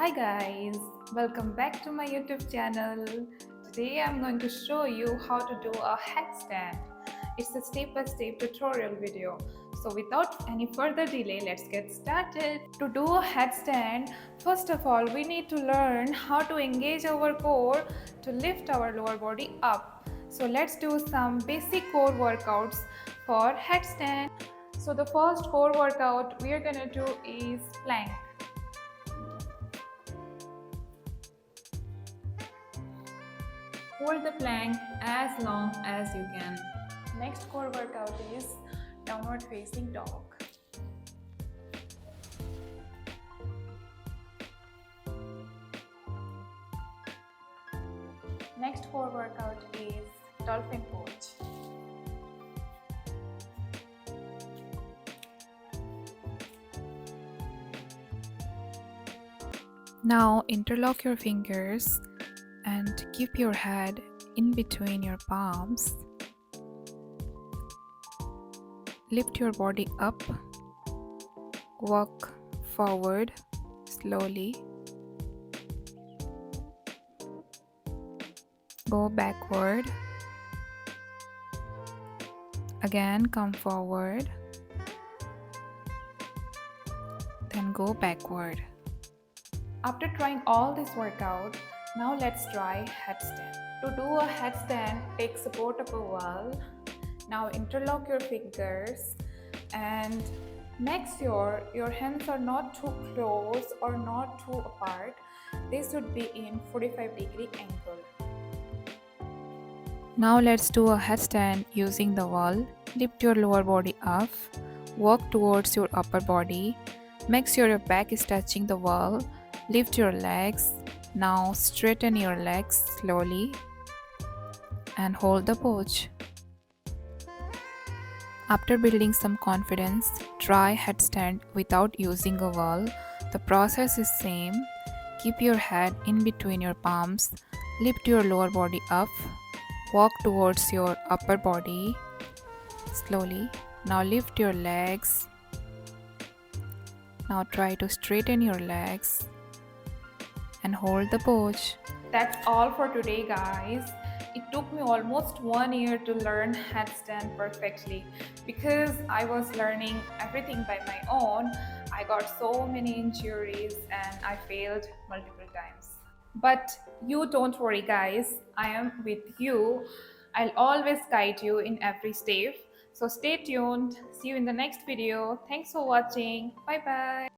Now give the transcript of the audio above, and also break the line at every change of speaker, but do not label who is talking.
Hi guys, welcome back to my YouTube channel. Today I'm going to show you how to do a headstand. It's a step-by-step tutorial video. So without any further delay, let's get started. To do a headstand, first of all, we need to learn how to engage our core to lift our lower body up. So let's do some basic core workouts for headstand. So the first core workout we are gonna do is plank. Hold the plank as long as you can. Next core workout is downward facing dog. Next core workout is dolphin pose. Now interlock your fingers and keep your head in between your palms. Lift your body up. Walk forward slowly. Go backward. Again, come forward. Then go backward. After trying all this workout, now let's try headstand. To do a headstand, take support of a wall. Now interlock your fingers and make sure your hands are not too close or not too apart. They should be in 45-degree angle. Now let's do a headstand using the wall. Lift your lower body up. Walk towards your upper body. Make sure your back is touching the wall. Lift your legs. Now straighten your legs slowly and hold the pose. After building some confidence, try headstand without using a wall. The process is same. Keep your head in between your palms. Lift your lower body up. Walk towards your upper body slowly. Now lift your legs. Now try to straighten your legs and hold the pose. That's all for today, guys. It took me almost 1 year to learn headstand perfectly because I was learning everything by my own. I got so many injuries and I failed multiple times. But you don't worry, guys. I am with you. I'll always guide you in every step. So stay tuned. See you in the next video. Thanks for watching. Bye bye.